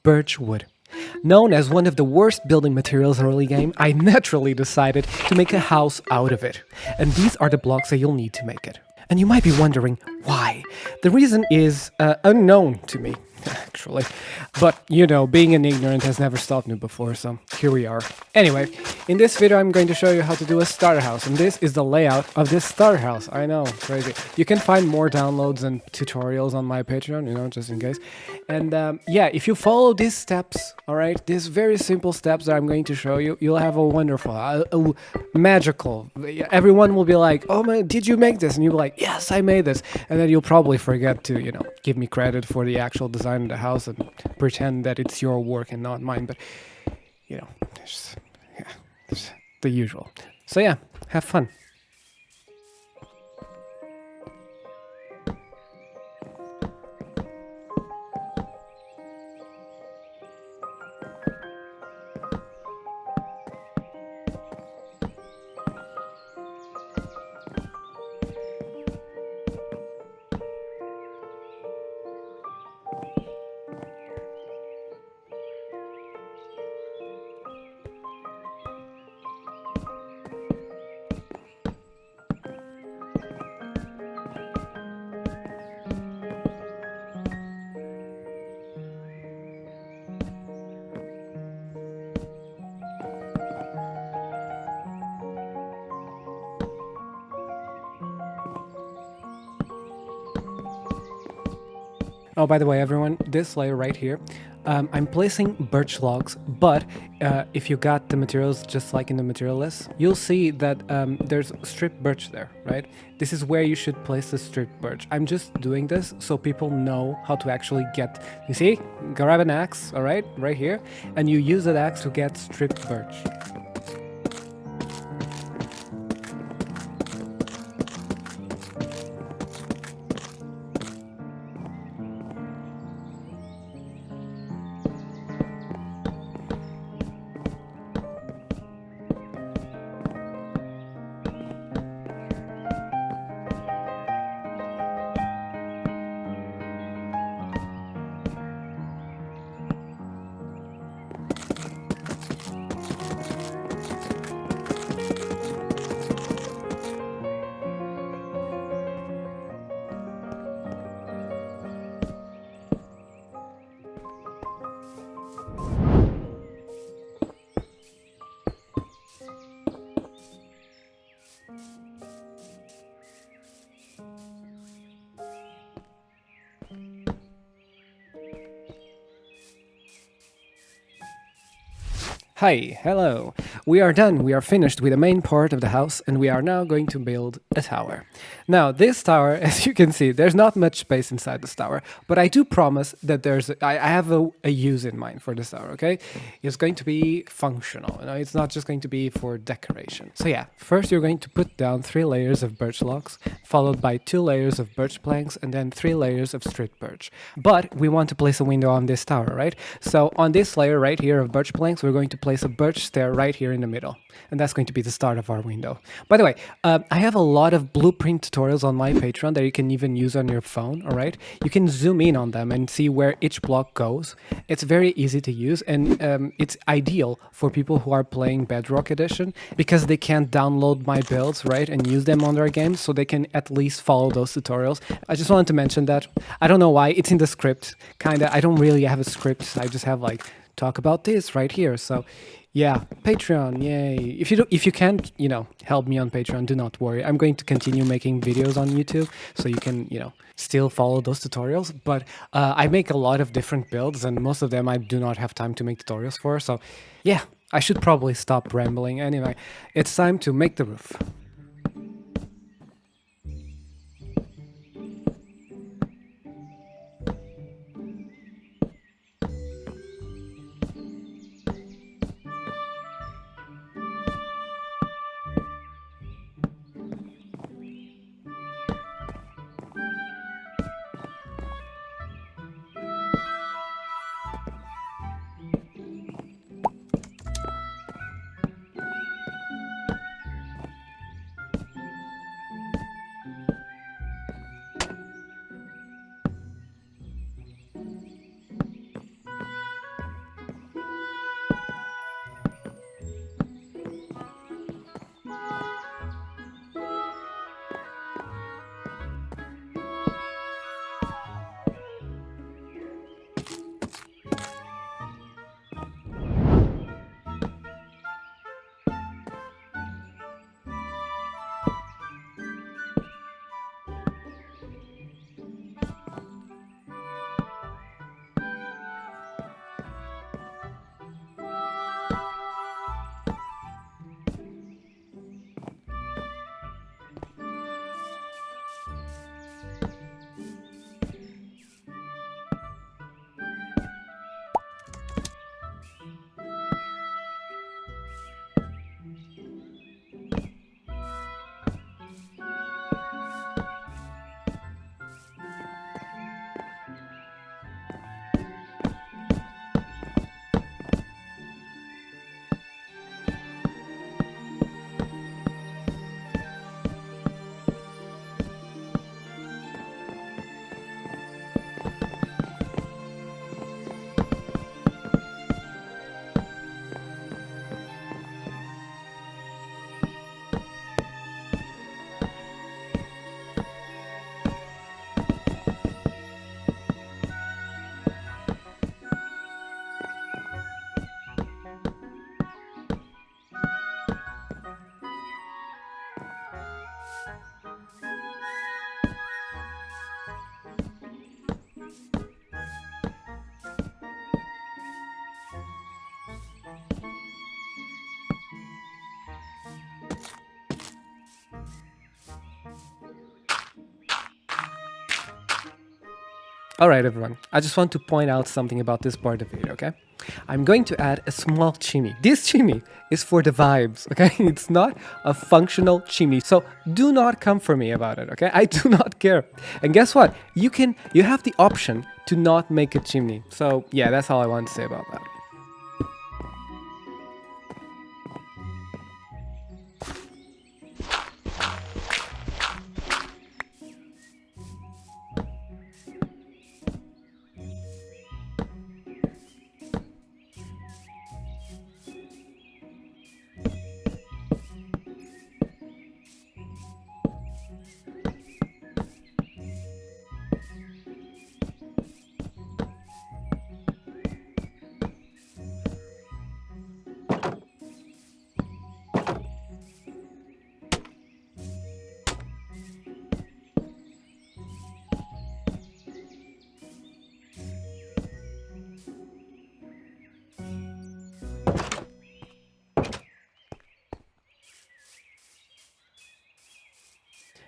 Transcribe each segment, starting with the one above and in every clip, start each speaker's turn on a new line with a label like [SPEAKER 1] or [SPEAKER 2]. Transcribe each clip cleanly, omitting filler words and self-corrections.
[SPEAKER 1] birch wood. Known as one of the worst building materials early game, I naturally decided to make a house out of it. And these are the blocks that you'll need to make it. And you might be wondering why. The reason is unknown to me, actually. But, you know, being an ignorant has never stopped me before, so here we are. Anyway, in this video I'm going to show you how to do a starter house, and this is the layout of this starter house. I know, crazy. You can find more downloads and tutorials on my Patreon, you know, just in case. And yeah, if you follow these steps, alright, these very simple steps that I'm going to show you, you'll have a wonderful, magical, everyone will be like, oh man, did you make this? And you'll be like, yes, I made this. And then you'll probably forget to, you know, give me credit for the actual design of the house and pretend that it's your work and not mine. But, you know, it's the usual. So yeah, have fun. Oh, by the way, everyone, this layer right here, I'm placing birch logs, but if you got the materials just like in the material list, you'll see that there's stripped birch there, right? This is where you should place the stripped birch. I'm just doing this so people know how to actually get, you see, grab an axe, all right here, and you use that axe to get stripped birch. Hi, hello. We are done. We are finished with the main part of the house, and we are now going to build a tower. Now, this tower, as you can see, there's not much space inside this tower, but I do promise that I have a use in mind for this tower, okay? It's going to be functional, you know, it's not just going to be for decoration. So yeah, first you're going to put down 3 layers of birch logs, followed by 2 layers of birch planks, and then 3 layers of stripped birch. But we want to place a window on this tower, right? So on this layer right here of birch planks, we're going to place a birch stair right here in the middle, and that's going to be the start of our window. By the way, I have a lot of blueprint tutorials on my Patreon that you can even use on your phone, all right? You can zoom in on them and see where each block goes. It's very easy to use, and it's ideal for people who are playing Bedrock Edition because they can't download my builds, right, and use them on their games, so they can at least follow those tutorials. I just wanted to mention that. I don't know why, it's in the script, kinda. I don't really have a script, I just have like, talk about this right here. So yeah, Patreon, yay. If you can't, you know, help me on Patreon, do not worry. I'm going to continue making videos on YouTube, so you can, you know, still follow those tutorials. But I make a lot of different builds, and most of them I do not have time to make tutorials for. So yeah, I should probably stop rambling. Anyway, it's time to make the roof. All right, everyone. I just want to point out something about this part of the video, okay? I'm going to add a small chimney. This chimney is for the vibes, okay? It's not a functional chimney. So do not come for me about it, okay? I do not care. And guess what? You have the option to not make a chimney. So yeah, that's all I want to say about that.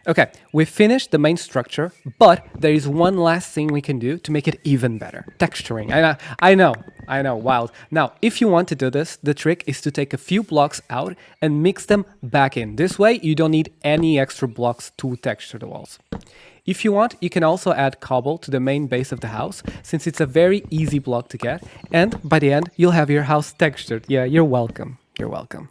[SPEAKER 1] Okay, we finished the main structure, but there is one last thing we can do to make it even better. Texturing. I know, wild. Now, if you want to do this, the trick is to take a few blocks out and mix them back in. This way, you don't need any extra blocks to texture the walls. If you want, you can also add cobble to the main base of the house, since it's a very easy block to get, and by the end, you'll have your house textured. Yeah, you're welcome. You're welcome.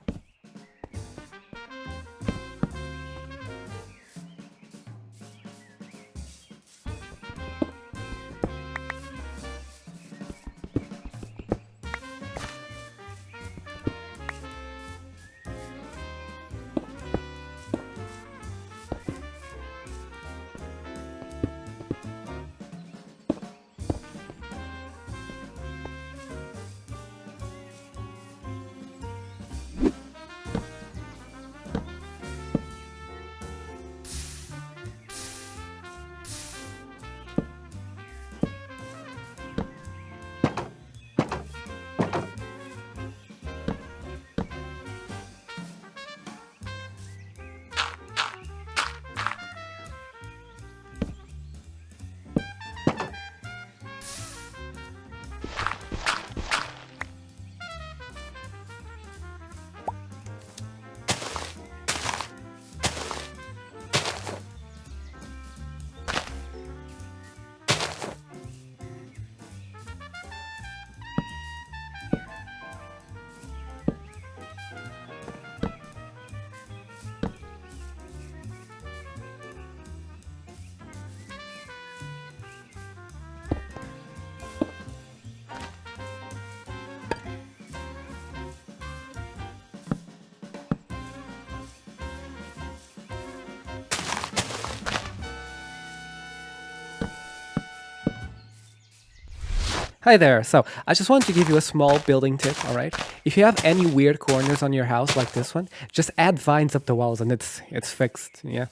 [SPEAKER 1] Hi there. So I just wanted to give you a small building tip, all right? If you have any weird corners on your house like this one, just add vines up the walls and it's fixed, yeah.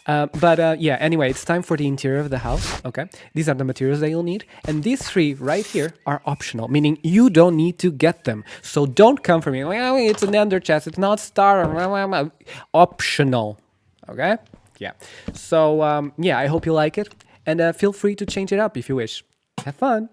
[SPEAKER 1] Yeah, anyway, it's time for the interior of the house, okay? These are the materials that you'll need. And these three right here are optional, meaning you don't need to get them. So don't come for me, well, it's an ender chest, it's not star, optional, okay? Yeah. So, yeah, I hope you like it. And feel free to change it up if you wish. Have fun.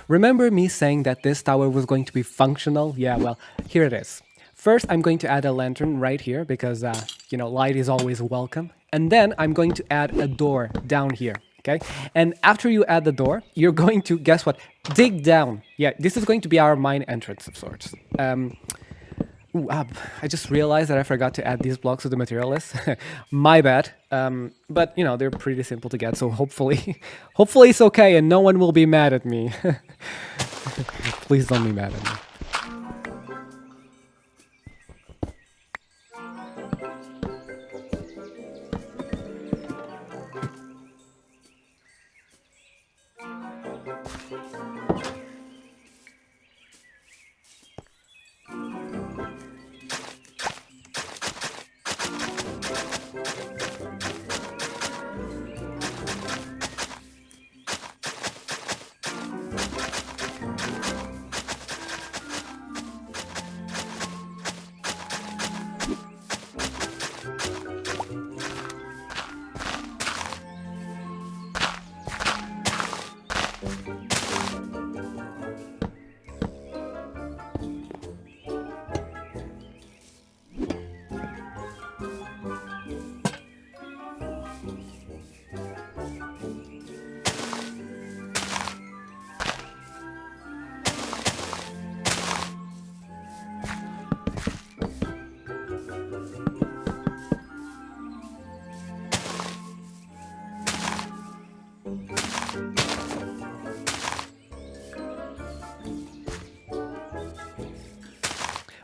[SPEAKER 1] Remember me saying that this tower was going to be functional? Yeah, well, here it is. First, I'm going to add a lantern right here because, light is always welcome. And then I'm going to add a door down here, okay? And after you add the door, you're going to, guess what? Dig down. Yeah, this is going to be our mine entrance of sorts. I just realized that I forgot to add these blocks to the material list. My bad. But they're pretty simple to get, so hopefully, hopefully it's okay and no one will be mad at me. Please don't be mad at me.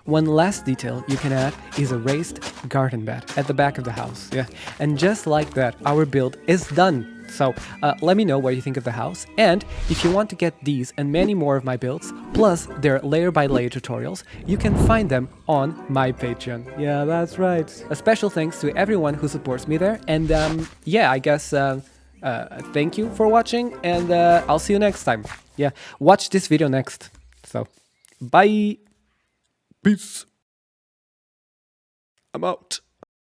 [SPEAKER 1] One last detail you can add is a raised garden bed at the back of the house. Yeah, and just like that, our build is done. So let me know what you think of the house, and if you want to get these and many more of my builds, plus their layer by layer tutorials, you can find them on my Patreon. Yeah, that's right. A special thanks to everyone who supports me there, and yeah, I guess thank you for watching, and I'll see you next time. Yeah, watch this video next. So, bye. Peace. I'm out.